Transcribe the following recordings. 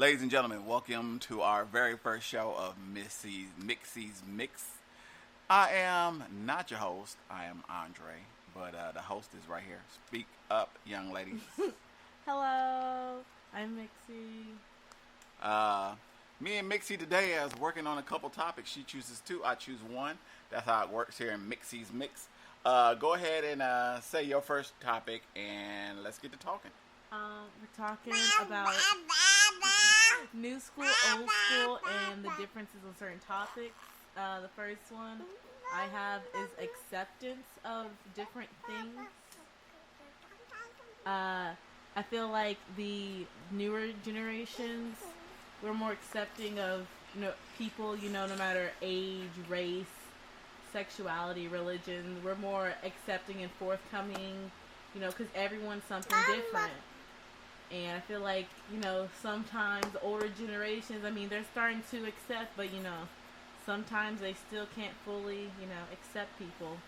Ladies and gentlemen, welcome to our very first show of Mixxy's Mix. I am not your host. I am Andre, but the host is right here. Speak up, young ladies. Hello, I'm Mixxy. Me and Mixxy today is working on a couple topics. She chooses two, I choose one. That's how it works here in Mixxy's Mix. Go ahead and say your first topic, and let's get to talking. We're talking about new school, old school, and the differences on certain topics. The first one I have is acceptance of different things. I feel like the newer generations, we're more accepting of people, no matter age, race, sexuality, religion. We're more accepting and forthcoming, because everyone's something different. And I feel like, sometimes older generations, they're starting to accept, but, sometimes they still can't fully, accept people.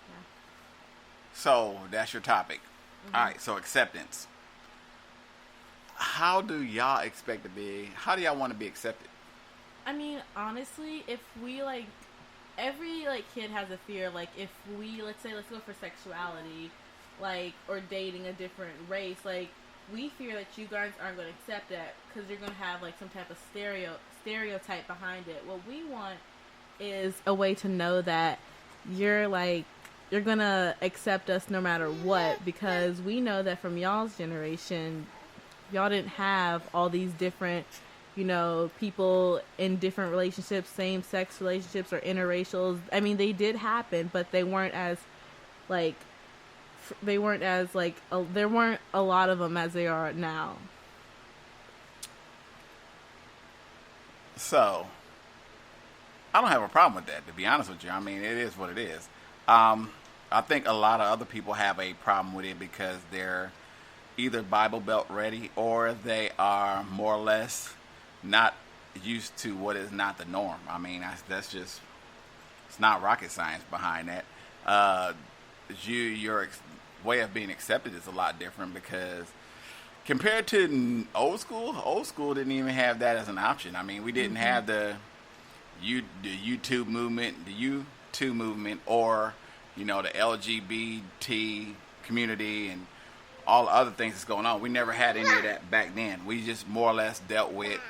Yeah. So, that's your topic. Mm-hmm. All right, so acceptance. How do y'all want to be accepted? Honestly, if we, every, kid has a fear, if we, let's go for sexuality, or dating a different race, we fear that you guys aren't going to accept that because you're going to have, some type of stereotype behind it. What we want is a way to know that you're going to accept us no matter what, because we know that from y'all's generation, y'all didn't have all these different, people in different relationships, same-sex relationships or interracials. They did happen, but they weren't as, there weren't a lot of them as they are now. So, I don't have a problem with that, to be honest with you. It is what it is. I think a lot of other people have a problem with it because they're either Bible Belt ready or they are more or less not used to what is not the norm. That's just, it's not rocket science behind that. Your way of being accepted is a lot different because compared to old school didn't even have that as an option. We didn't have the YouTube movement, or the LGBT community and all the other things that's going on. We never had any of that back then. We just more or less dealt with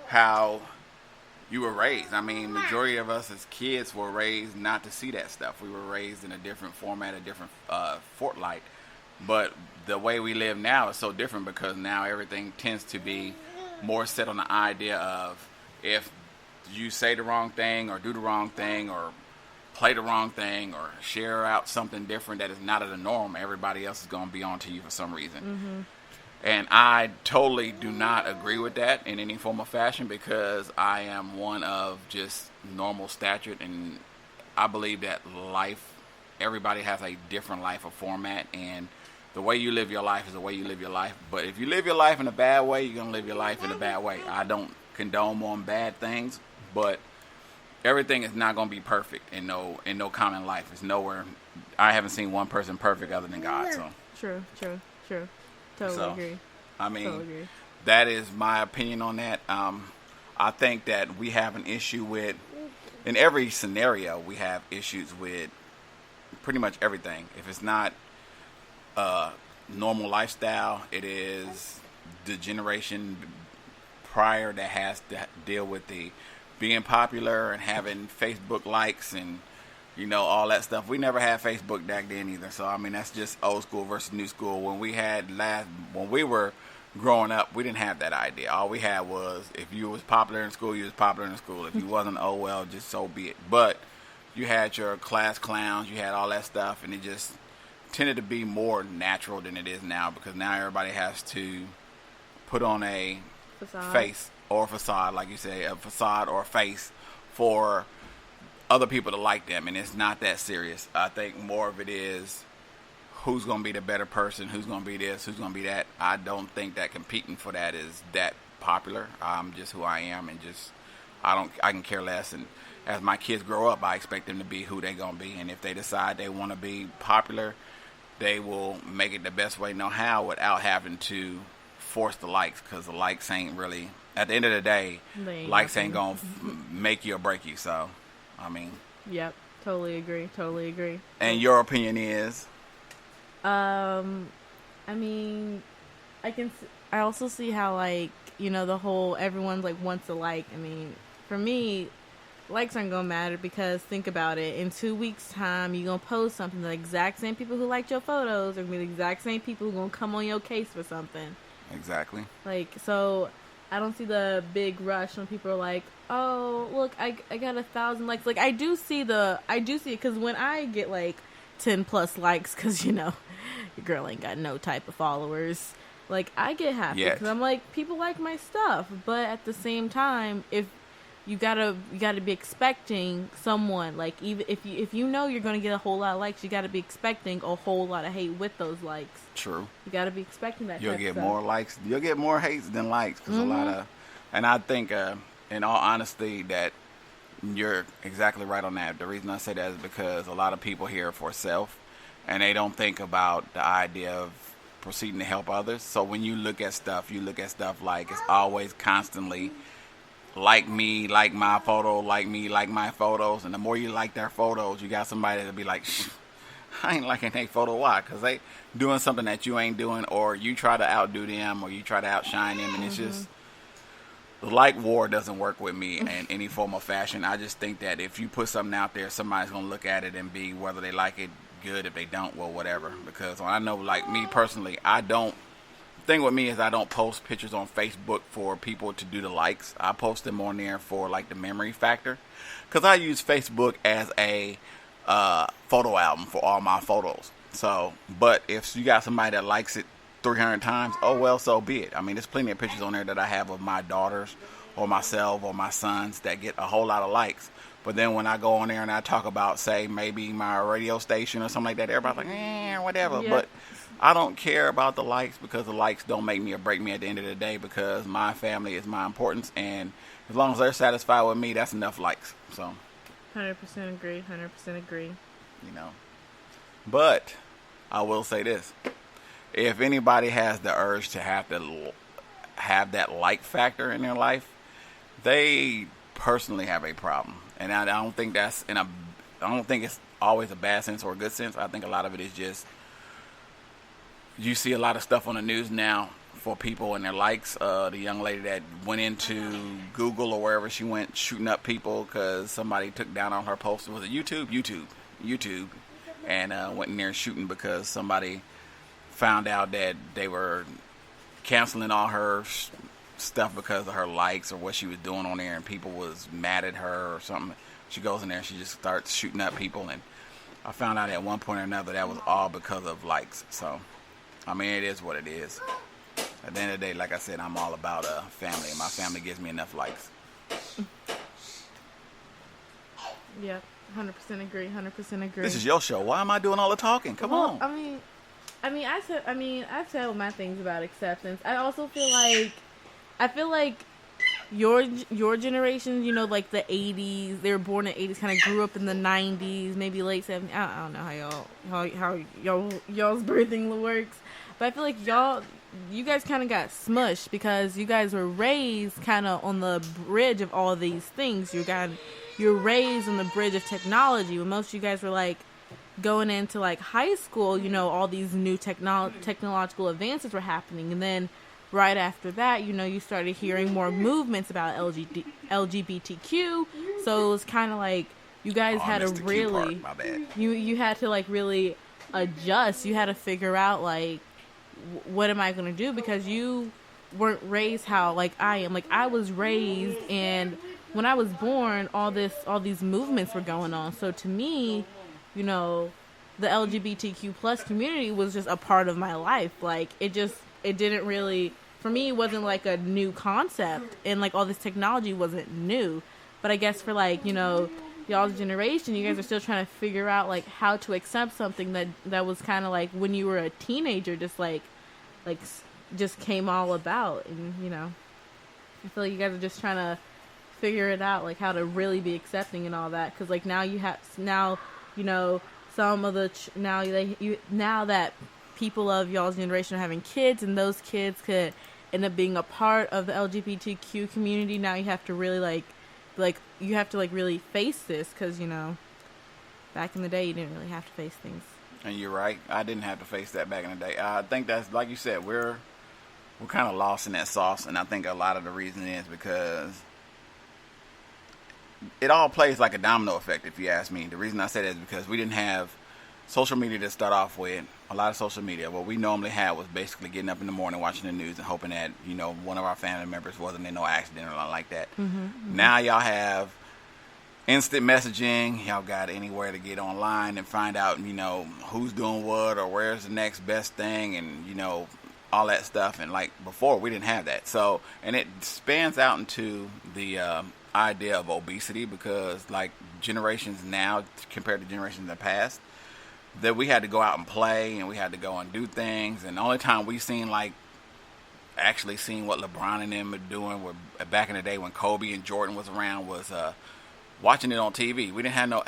how you were raised. Majority of us as kids were raised not to see that stuff. We were raised in a different format, a different fortnight. But the way we live now is so different because now everything tends to be more set on the idea of if you say the wrong thing or do the wrong thing or play the wrong thing or share out something different that is not of the norm, everybody else is going to be on to you for some reason. Mm-hmm. And I totally do not agree with that in any form of fashion because I am one of just normal stature, and I believe that everybody has a different life or format, and the way you live your life is the way you live your life. But if you live your life in a bad way, you're going to live your life in a bad way. I don't condone on bad things, but everything is not going to be perfect in no common life. It's nowhere. I haven't seen one person perfect other than God. So True. Totally agree. Totally agree. That is my opinion on that. I think that we have an issue with, in every scenario, we have issues with pretty much everything. If it's not normal lifestyle, it is the generation prior that has to deal with the being popular and having Facebook likes and all that stuff. We never had Facebook back then either. So that's just old school versus new school. When we were growing up, we didn't have that idea. All we had was if you was popular in school, you was popular in school. If you wasn't, oh well, just so be it. But you had your class clowns, you had all that stuff, and it just tended to be more natural than it is now because now everybody has to put on a face or a facade, like you say, a facade or a face for other people to like them, and it's not that serious. I think more of it is who's going to be the better person, who's going to be this, who's going to be that. I don't think that competing for that is that popular. I'm just who I am, and I can care less. And as my kids grow up, I expect them to be who they're going to be, and if they decide they want to be popular, they will make it the best way they know how without having to force the likes, because the likes ain't really, at the end of the day, likes ain't gonna make you or break you. So, I mean. Yep. Totally agree. And your opinion is? I mean, I also see how, like, you know, the whole everyone's like wants a like. I mean, for me, likes aren't gonna matter, because think about it. In 2 weeks' time, you're gonna post something. The exact same people who liked your photos are gonna be the exact same people who gonna come on your case for something. Exactly. Like, so I don't see the big rush when people are like, oh, look, I got 1,000 likes. Like, I do see it, because when I get like 10 plus likes, because, you know, your girl ain't got no type of followers, like, I get happy because I'm like, people like my stuff. But at the same time, if you gotta be expecting someone, like, even if you know you're gonna get a whole lot of likes, you gotta be expecting a whole lot of hate with those likes. True. You gotta be expecting that. You'll get more likes. You'll get more hates than likes, because a lot of, and I think, in all honesty, that you're exactly right on that. The reason I say that is because a lot of people here for self, and they don't think about the idea of proceeding to help others. So when you look at stuff like it's always constantly like me, like my photo, like me, like my photos. And the more you like their photos, you got somebody that'll be like, I ain't liking their photo. Why? Because they doing something that you ain't doing, or you try to outdo them, or you try to outshine them. And it's just, the like war doesn't work with me in any form or fashion. I just think that if you put something out there, somebody's going to look at it and be, whether they like it, good. If they don't, well, whatever. Because I know, like me personally, thing with me is I don't post pictures on Facebook for people to do the likes. I post them on there for like the memory factor, because I use Facebook as a photo album for all my photos. So, but if you got somebody that likes it 300 times, oh well, so be it. I mean, there's plenty of pictures on there that I have of my daughters or myself or my sons that get a whole lot of likes. But then when I go on there and I talk about, say, maybe my radio station or something like that, everybody's like, whatever. Yeah. But I don't care about the likes, because the likes don't make me or break me at the end of the day, because my family is my importance. And as long as they're satisfied with me, that's enough likes. So 100% agree. 100% agree. You know. But I will say this. If anybody has the urge to have that like factor in their life, they personally have a problem. And I don't think I don't think it's always a bad sense or a good sense. I think a lot of it is just, you see a lot of stuff on the news now for people and their likes. The young lady that went into Google or wherever she went, shooting up people because somebody took down on her post. Was it YouTube, and went in there shooting because somebody found out that they were canceling all her stuff because of her likes or what she was doing on there, and people was mad at her or something. She goes in there and she just starts shooting up people, and I found out at one point or another that was all because of likes. So, I mean, it is what it is. At the end of the day, like I said, I'm all about family, and my family gives me enough likes. Yeah, 100% agree. 100% agree. This is your show. Why am I doing all the talking? Come on. I've said my things about acceptance. I also feel like your generation, you know, like the 80s, they were born in the 80s, kind of grew up in the 90s, maybe late 70s. I don't know how y'all's birthing works, but I feel like you guys kind of got smushed because you guys were raised kind of on the bridge of all these things. You're raised on the bridge of technology. When most of you guys were like going into like high school, you know, all these new technological advances were happening, and then right after that, you know, you started hearing more movements about LGBTQ. So it was kind of like you guys had to really, you had to like really adjust. You had to figure out like, what am I going to do? Because you weren't raised how like I am. Like I was raised, and when I was born, all these movements were going on. So to me, you know, the LGBTQ plus community was just a part of my life. Like it didn't really, for me, it wasn't like a new concept, and like all this technology wasn't new. But I guess for like, you know, y'all's generation, you guys are still trying to figure out like how to accept something that was kind of like when you were a teenager, just came all about. And you know, I feel like you guys are just trying to figure it out, like how to really be accepting and all that. Because like now you know, some of the now that people of y'all's generation are having kids, and those kids could end up being a part of the LGBTQ community, now you have to really you have to really face this, because back in the day you didn't really have to face things. And you're right. I didn't have to face that back in the day. I think that's, like you said, we're kind of lost in that sauce, and I think a lot of the reason is because it all plays like a domino effect, if you ask me. The reason I say that is because we didn't have social media to start off with. A lot of social media, what we normally had was basically getting up in the morning, watching the news, and hoping that one of our family members wasn't in no accident or nothing like that. Now y'all have instant messaging. Y'all got anywhere to get online and find out who's doing what or where's the next best thing, and all that stuff. And like before, we didn't have that. So, and it spans out into the idea of obesity, because like generations now compared to generations in the past, that we had to go out and play and we had to go and do things, and the only time we actually seen what LeBron and them were doing were back in the day when Kobe and Jordan was around, was watching it on TV. We didn't have no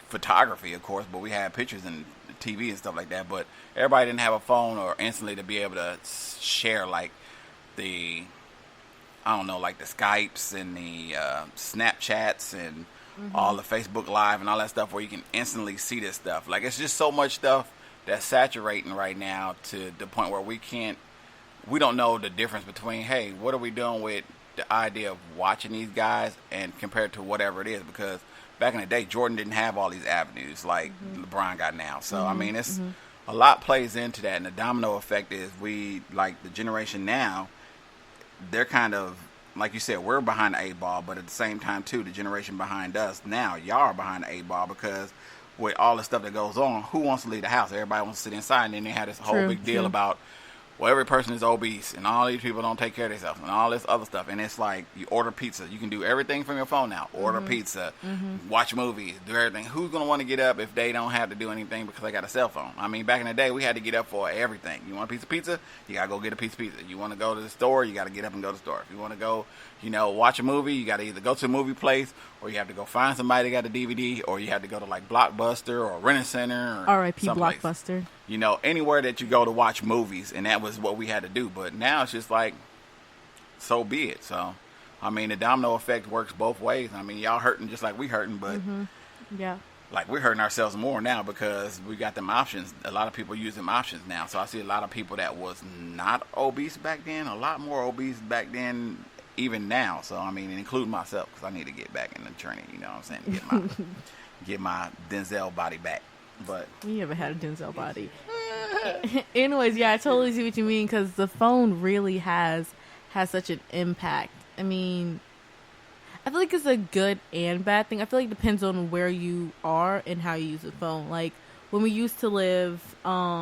photography, of course, but we had pictures and TV and stuff like that. But everybody didn't have a phone or instantly to be able to share like the Skypes and the Snapchats and all the Facebook Live and all that stuff where you can instantly see this stuff. Like, it's just so much stuff that's saturating right now to the point where we don't know the difference between, hey, what are we doing with the idea of watching these guys and compared to whatever it is, because back in the day, Jordan didn't have all these avenues like LeBron got now. So, I mean, it's a lot plays into that, and the domino effect is the generation now, they're kind of, like you said, we're behind the 8 ball, but at the same time, too, the generation behind us now, y'all are behind the 8 ball, because with all the stuff that goes on, who wants to leave the house? Everybody wants to sit inside, and then they had this whole big deal about, well, every person is obese, and all these people don't take care of themselves, and all this other stuff. And it's like, you order pizza. You can do everything from your phone now. Order pizza, watch movies, do everything. Who's going to want to get up if they don't have to do anything because they got a cell phone? I mean, back in the day, we had to get up for everything. You want a piece of pizza? You got to go get a piece of pizza. You want to go to the store? You got to get up and go to the store. If you want to go, watch a movie, you got to either go to a movie place, or you have to go find somebody that got a DVD, or you have to go to like Blockbuster or Rent-A-Center or R.I.P. Blockbuster. Anywhere that you go to watch movies, and that was what we had to do. But now it's just like, so be it. So, I mean, the domino effect works both ways. I mean, y'all hurting just like we hurting, but like we're hurting ourselves more now because we got them options. A lot of people use them options now. So I see a lot of people that was not obese back then, a lot more obese back then, even now. So, I mean, including myself, because I need to get back in the training, you know what I'm saying? Get my Denzel body back. But we never had a Denzel body. Anyways, yeah, I totally see what you mean, because the phone really has such an impact. I mean, I feel like it's a good and bad thing. I feel like it depends on where you are and how you use the phone. Like, when we used to live at,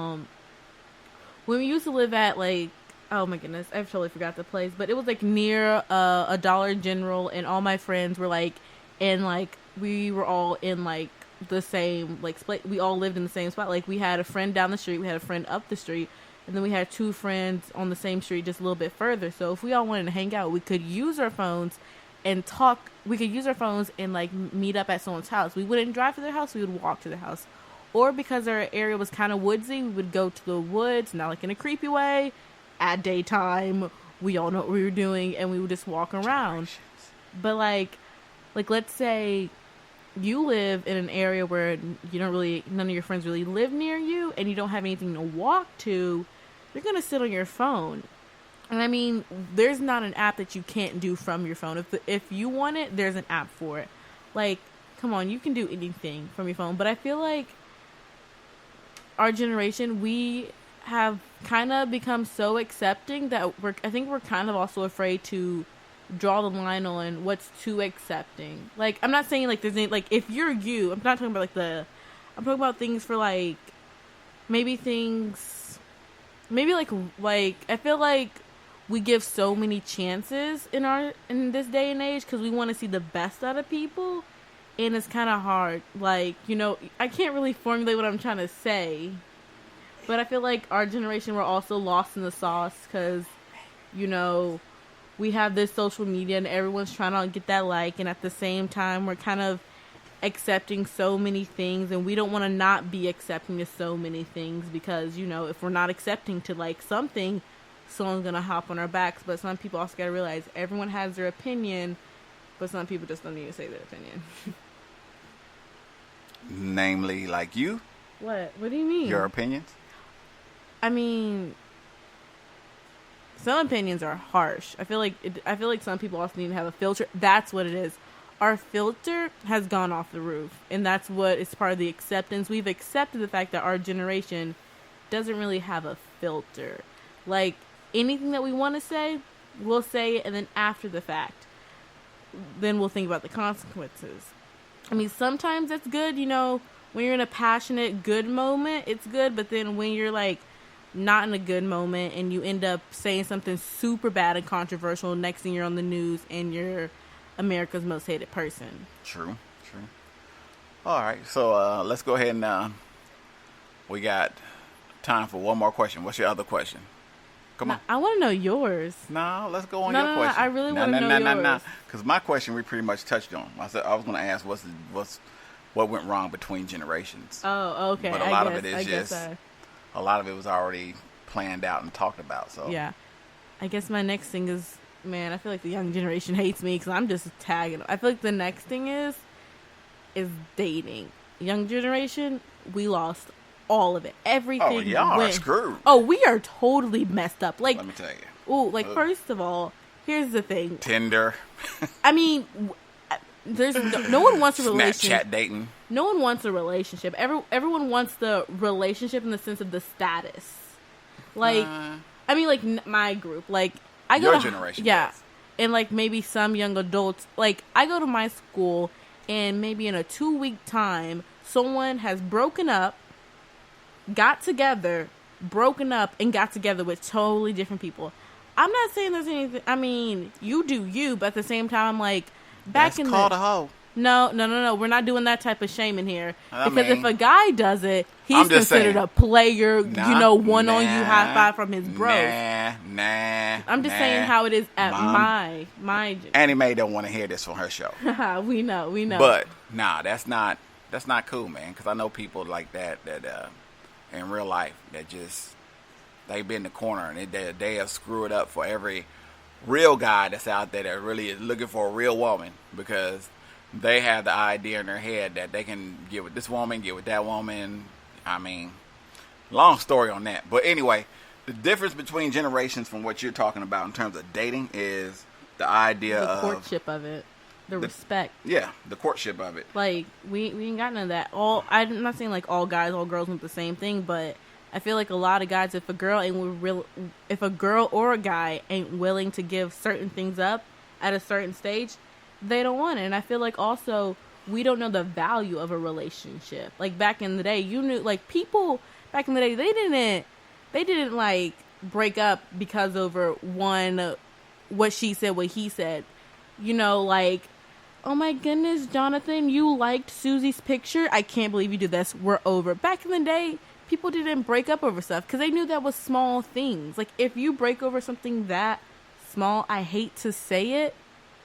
like, oh my goodness, I totally forgot the place, but it was like near a Dollar General, and all my friends were like in, like, we were all in like the same like split. We all lived in the same spot. Like, we had a friend down the street, we had a friend up the street, and then we had 2 friends on the same street just a little bit further. So if we all wanted to hang out, we could use our phones and talk. We could use our phones and like meet up at someone's house. We wouldn't drive to their house, we would walk to their house. Or because our area was kind of woodsy, we would go to the woods, not like in a creepy way, at daytime. We all know what we were doing, and we would just walk around. But like let's say you live in an area where none of your friends really live near you, and you don't have anything to walk to, you're going to sit on your phone. And I mean, there's not an app that you can't do from your phone. If you want it, there's an app for it. Like, come on, you can do anything from your phone. But I feel like our generation, we have kind of become so accepting that I think we're kind of also afraid to draw the line on what's too accepting. Like, I'm not saying like there's any, like, if you're you, I'm not talking about I'm talking about things for like maybe like I feel like we give so many chances in this day and age because we want to see the best out of people, and it's kind of hard. Like, I can't really formulate what I'm trying to say, but I feel like our generation, we're also lost in the sauce because we have this social media and everyone's trying to get that like, and at the same time we're kind of accepting so many things, and we don't want to not be accepting to so many things because if we're not accepting to like something, someone's gonna hop on our backs. But some people also gotta realize everyone has their opinion, but some people just don't need to say their opinion. Namely, like you? What? What do you mean? Your opinions? I mean, some opinions are harsh. I feel like some people also need to have a filter. That's what it is. Our filter has gone off the roof, and that's what is part of the acceptance. We've accepted the fact that our generation doesn't really have a filter. Like, anything that we want to say, we'll say it, and then after the fact, then we'll think about the consequences. I mean, sometimes it's good, you know, when you're in a passionate, good moment, it's good, but then when you're, like, not in a good moment, and you end up saying something super bad and controversial, next thing you're on the news, and you're America's most hated person. True. All right, so let's go ahead and we got time for one more question. What's your other question? Come on. I want to know yours. No, let's go on your question. I really want to know yours. Because my question we pretty much touched on. I said I was going to ask what went wrong between generations. Oh, okay. But a lot of it is just a lot of it was already planned out and talked about. So yeah, I guess my next thing is, man, I feel like the young generation hates me because I'm just tagging. I feel like the next thing is dating. Young generation, we lost all of it. Everything. Oh, y'all are screwed. Oh, we are totally messed up. Like, let me tell you. Oh, like first of all, here's the thing. Tinder. I mean, there's no one wants a relationship. Snapchat dating. No one wants a relationship. Everyone wants the relationship in the sense of the status. Like, I mean, like my group. Like, I go your to, generation. Yeah, and like maybe some young adults. Like, I go to my school, and maybe in a 2-week time, someone has broken up, got together, broken up, and got together with totally different people. I'm not saying there's anything. I mean, you do you, but at the same time, I'm like, That's called a hoe. No. We're not doing that type of shaming here. Because if a guy does it, he's considered a player, one on you, high five from his bros. I'm just saying how it is at my Anime don't want to hear this from her show. We know. But nah, that's not cool, man. Because I know people like that in real life that just they've been in the corner and they have screwed it up for every real guy that's out there that really is looking for a real woman, because they have the idea in their head that they can get with this woman, get with that woman. I mean, long story on that. But anyway, the difference between generations from what you're talking about in terms of dating is the idea of the courtship of it, the respect. Yeah, the courtship of it. Like, we ain't got none of that. I'm not saying like all guys, all girls want the same thing, but I feel like a lot of guys, if a girl or a guy ain't willing to give certain things up at a certain stage, they don't want it. And I feel like also we don't know the value of a relationship. Like back in the day, you knew, like people back in the day, they didn't like break up because over what she said, what he said. Like, oh my goodness, Jonathan, you liked Susie's picture. I can't believe you did this. We're over. Back in the day, people didn't break up over stuff because they knew that was small things. Like, if you break over something that small, I hate to say it,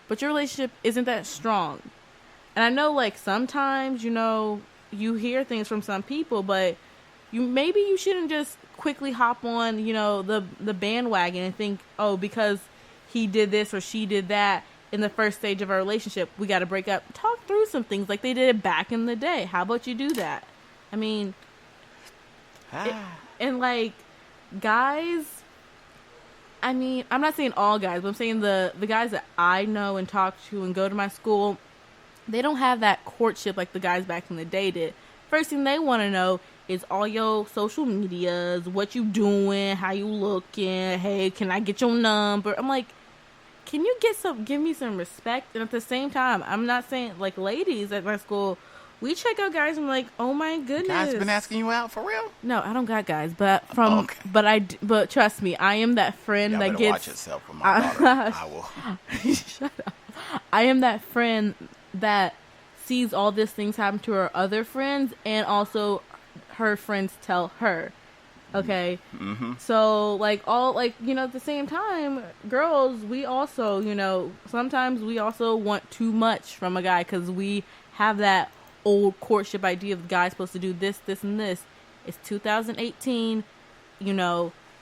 but your relationship isn't that strong. And I know, like, sometimes, you hear things from some people, but you shouldn't just quickly hop on, the bandwagon and think, oh, because he did this or she did that in the first stage of our relationship, we got to break up. Talk through some things like they did back in the day. How about you do that? I mean, and like guys, I mean, I'm not saying all guys, but I'm saying the guys that I know and talk to and go to my school, they don't have that courtship like the guys back in the day did. First thing they want to know is all your social medias, what you doing, how you looking, hey, can I get your number? I'm like, can you give me some respect? And at the same time, I'm not saying, like, ladies at my school, we check out guys and I'm like, oh my goodness. Guys been asking you out for real? No, I don't got guys, but but trust me, I am that friend that gets. Watch yourself for my daughter. I will. Shut up. I am that friend that sees all these things happen to her other friends, and also her friends tell her. Okay. Mm-hmm. So at the same time, girls, we also, sometimes we also want too much from a guy because we have that old courtship idea of the guy's supposed to do this, this, and this. It's 2018,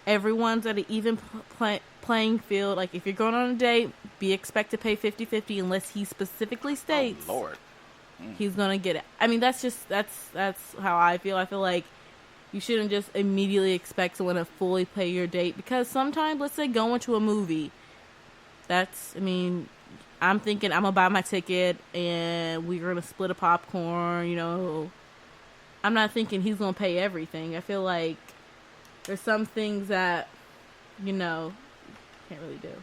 everyone's at an even playing field. Like, if you're going on a date, be expect to pay 50-50 unless he specifically states he's going to get it. I mean, that's how I feel. I feel like you shouldn't just immediately expect someone to fully pay your date, because sometimes, let's say, going to a movie, I'm thinking I'm going to buy my ticket and we're going to split a popcorn, you know. I'm not thinking he's going to pay everything. I feel like there's some things that, you know, can't really do.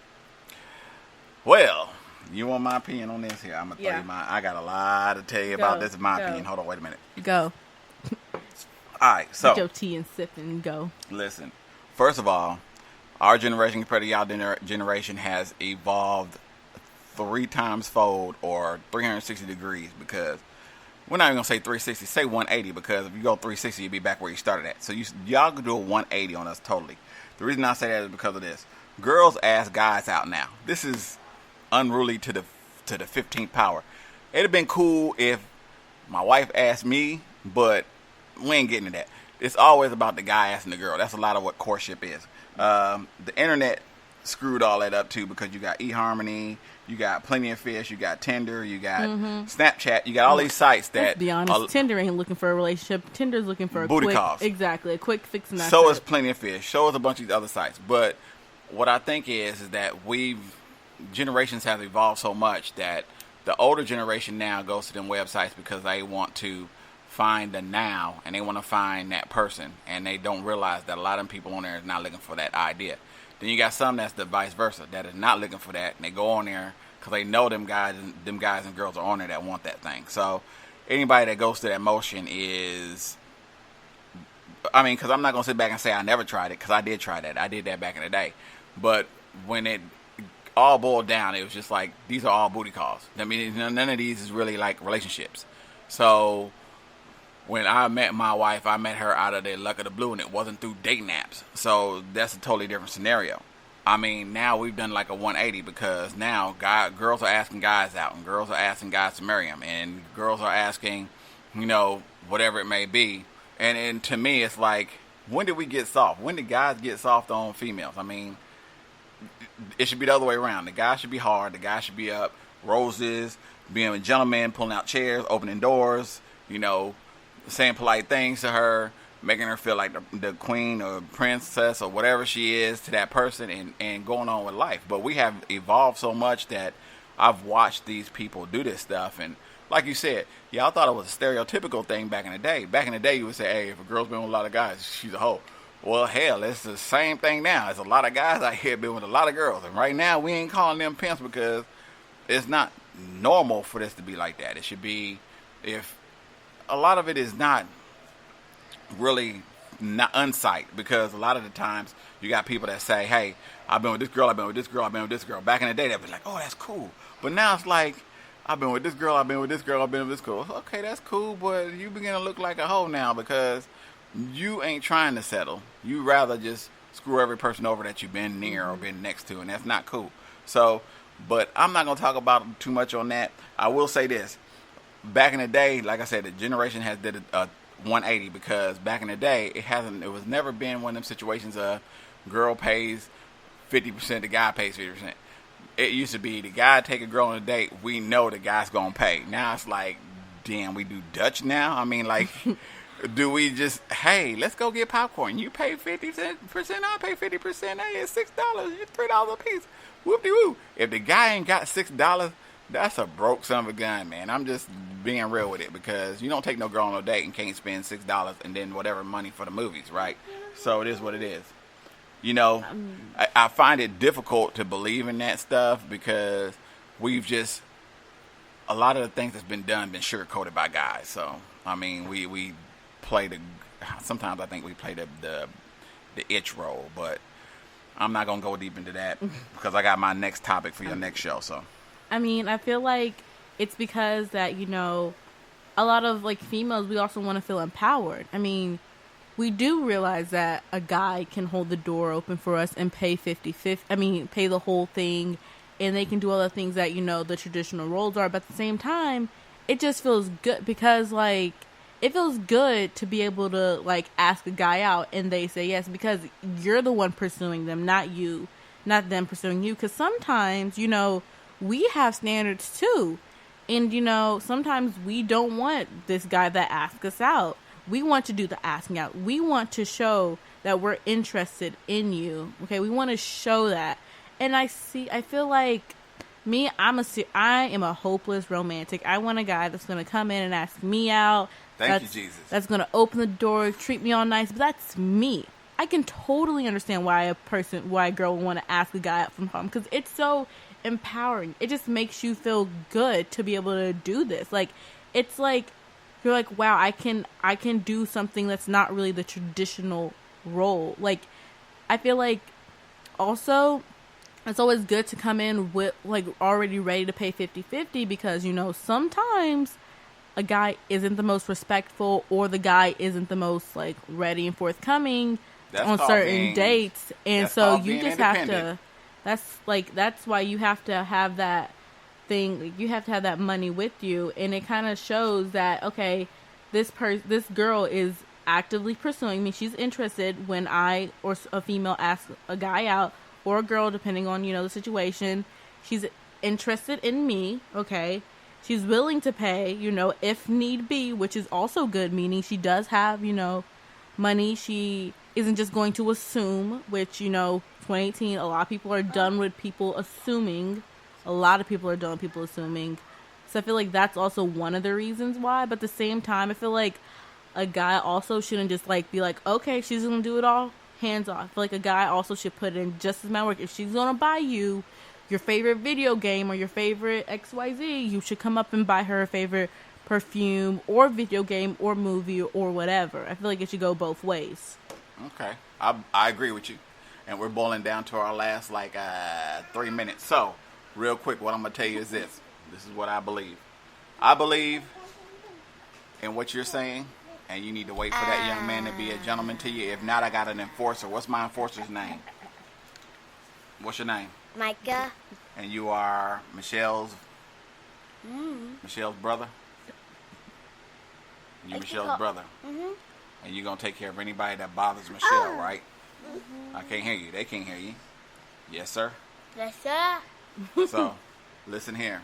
Well, you want my opinion on this here? I'm going to tell you I got a lot to tell you about this. My opinion. Hold on, wait a minute. Go. All right, so. Get your tea and sip and go. Listen, first of all, our generation compared to y'all generation has evolved 3 times fold or 360 degrees, because we're not even going to say 360, say 180, because if you go 360, you'll be back where you started at. So y'all can do a 180 on us totally. The reason I say that is because of this. Girls ask guys out now. This is unruly to the 15th power. It'd have been cool if my wife asked me, but we ain't getting to that. It's always about the guy asking the girl. That's a lot of what courtship is. The internet screwed all that up too, because you got eHarmony, you got Plenty of Fish, you got Tinder, you got Snapchat, you got all these sites that. Let's be honest, Tinder ain't looking for a relationship. Tinder's looking for a booty quick calls. Exactly, a quick fix. And so is Plenty of Fish. So is a bunch of these other sites. But what I think is that generations have evolved so much that the older generation now goes to them websites because they want to find the now, and they want to find that person, and they don't realize that a lot of people on there is not looking for that idea. Then you got some that's the vice versa, that is not looking for that, and they go on there because they know them guys and girls are on there that want that thing. So anybody that goes through that motion is, because I'm not going to sit back and say I never tried it, because I did try that. I did that back in the day. But when it all boiled down, it was just like, these are all booty calls. I mean, none of these is really like relationships. So when I met my wife, I met her out of the luck of the blue, and it wasn't through dating apps. So that's a totally different scenario. I mean, now we've done like a 180, because now girls are asking guys out, and girls are asking guys to marry them, and girls are asking, whatever it may be. And to me, it's like, when did we get soft? When did guys get soft on females? I mean, it should be the other way around. The guy should be hard. The guy should be up, roses, being a gentleman, pulling out chairs, opening doors, saying polite things to her, making her feel like the queen or princess or whatever she is to that person, and going on with life. But we have evolved so much that I've watched these people do this stuff. And like you said, y'all thought it was a stereotypical thing back in the day. Back in the day, you would say, hey, if a girl's been with a lot of guys, she's a hoe. Well, hell, it's the same thing now. There's a lot of guys out here been with a lot of girls. And right now, we ain't calling them pimps, because it's not normal for this to be like that. It should be, if a lot of it is not really not unsight, because a lot of the times you got people that say, hey, I've been with this girl, I've been with this girl, I've been with this girl. Back in the day, they'd be like, oh, that's cool. But now it's like, I've been with this girl, I've been with this girl, I've been with this girl. Okay, that's cool, but you begin to look like a hoe now, because you ain't trying to settle. You rather just screw every person over that you've been near or been next to, and that's not cool. So, but I'm not going to talk about too much on that. I will say this. Back in the day, like I said, the generation has did a 180, because back in the day, it was never been one of them situations girl pays 50%, the guy pays 50%. It used to be the guy take a girl on a date, we know the guy's going to pay. Now it's like, damn, we do Dutch now? I mean, like, do we just, hey, let's go get popcorn. You pay 50%, I pay 50%. Hey, it's $6, it's $3 a piece. Whoop-de-woo. If the guy ain't got $6, that's a broke son of a gun, man. I'm just being real with it, because you don't take no girl on a date and can't spend $6 and then whatever money for the movies, right? So it is what it is. I find it difficult to believe in that stuff, because a lot of the things that's been done been sugar-coated by guys. So, I mean, we play sometimes I think we play the itch role, but I'm not going to go deep into that, because I got my next topic for your next show, so. I mean, I feel like it's because that, a lot of, like, females, we also want to feel empowered. I mean, we do realize that a guy can hold the door open for us and pay 50-50. Pay the whole thing, and they can do all the things that, the traditional roles are. But at the same time, it just feels good, because, like, it feels good to be able to, like, ask a guy out and they say yes, because you're the one pursuing them, not them pursuing you. Because sometimes, you know, we have standards too. And, you know, sometimes we don't want this guy that asks us out. We want to do the asking out. We want to show that we're interested in you. Okay, we want to show that. And I feel like me, I am a hopeless romantic. I want a guy that's going to come in and ask me out. Thank you, Jesus. That's going to open the door, treat me all nice. But that's me. I can totally understand why a girl would want to ask a guy out from home, because it's so empowering. It just makes you feel good to be able to do this. Like, it's like you're like, wow, I can do something that's not really the traditional role. Like, I feel like also it's always good to come in with, like, already ready to pay 50-50, because, you know, sometimes a guy isn't the most respectful, or the guy isn't the most, like, ready and forthcoming on certain dates. And so you just have to, that's why you have to have that thing. Like, you have to have that money with you. And it kind of shows that, okay, this girl is actively pursuing me. She's interested when I, or a female, asks a guy out, or a girl, depending on, you know, the situation. She's interested in me, okay? She's willing to pay, you know, if need be, which is also good, meaning she does have, you know, money. She isn't just going to assume, which, you know, 2018, a lot of people are done with people assuming. A lot of people are done with people assuming. So I feel like that's also one of the reasons why. But at the same time, I feel like a guy also shouldn't just, like, be like, okay, she's going to do it all, hands off. I feel like a guy also should put in just as much work. If she's going to buy you your favorite video game or your favorite XYZ, you should come up and buy her a favorite perfume or video game or movie or whatever. I feel like it should go both ways. Okay. I agree with you. And we're boiling down to our last, 3 minutes. So, real quick, what I'm going to tell you is this. This is what I believe. I believe in what you're saying, and you need to wait for that young man to be a gentleman to you. If not, I got an enforcer. What's my enforcer's name? What's your name? Micah. And you are Michelle's brother? You're Michelle's brother. Mm-hmm. And you're going to take care of anybody that bothers Michelle, right? Mm-hmm. I can't hear you. They can't hear you. Yes, sir? Yes, sir. So, listen here.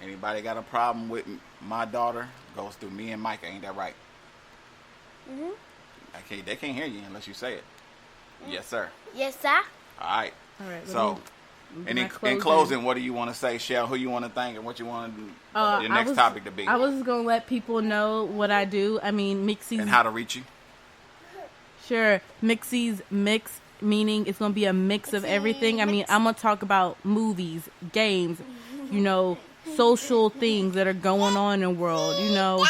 Anybody got a problem with my daughter, goes through me and Micah. Ain't that right? Mm-hmm. They can't hear you unless you say it. Yes, sir. Yes, sir. All right. So, in closing. closing, what do you want to say, Shell? Who you want to thank and what you want your next topic to be? I was going to let people know what I do. I mean, Mixxy's... And how to reach you? Sure. Mixxy's mix, meaning it's going to be a mix of everything. I mean, I'm going to talk about movies, games, you know, social things that are going on in the world, you know,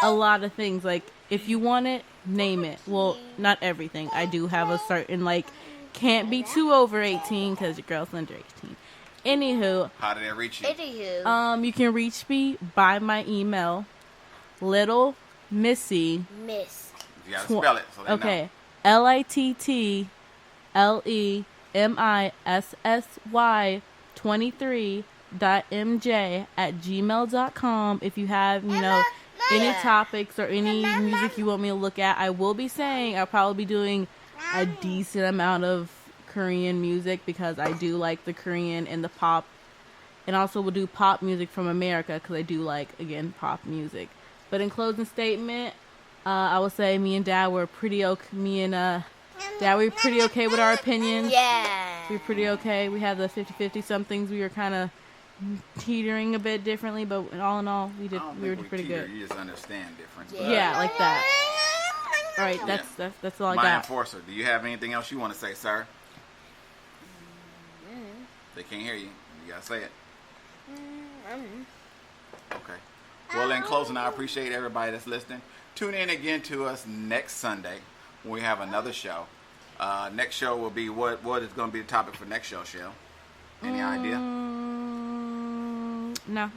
a lot of things. Like, if you want it, name it. Well, not everything. I do have a certain, like, can't be too over 18 because your girl's under 18. Anywho. How did they reach you? You can reach me by my email, Little Missy. Miss. You gotta spell it so they okay. know. LITTLEMISSY 23.mj@gmail.com. If you have, you know, any topics or any music you want me to look at, I will be saying I'll probably be doing a decent amount of Korean music because I do like the Korean and the pop, and also will do pop music from America because I do like, again, pop music. But in closing statement, I would say me and Dad were pretty okay. Dad, we're pretty okay with our opinions. Yeah. We're pretty okay. We have the 50-50. Some things we were kind of teetering a bit differently, but all in all, we were pretty good. You just understand difference. Yeah, like that. All right, that's all I got. My enforcer. Do you have anything else you want to say, sir? They can't hear you. You gotta say it. Okay. Well, in closing, I appreciate everybody that's listening. Tune in again to us next Sunday when we have another show. Next show will be what is going to be the topic for next show, Shell? Any idea? No.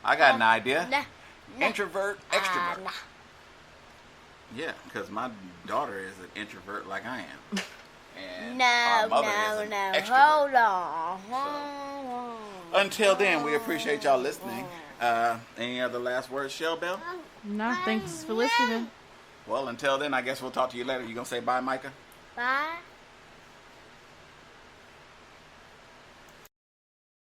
I got an idea. Nah. Introvert, extrovert. Nah. Yeah, because my daughter is an introvert like I am. And No. our mother is an extrovert. Hold on. So, until then, we appreciate y'all listening. Any other last words, Shell Bell? No, thanks for listening. Well, until then, I guess we'll talk to you later. You gonna say bye, Micah? Bye.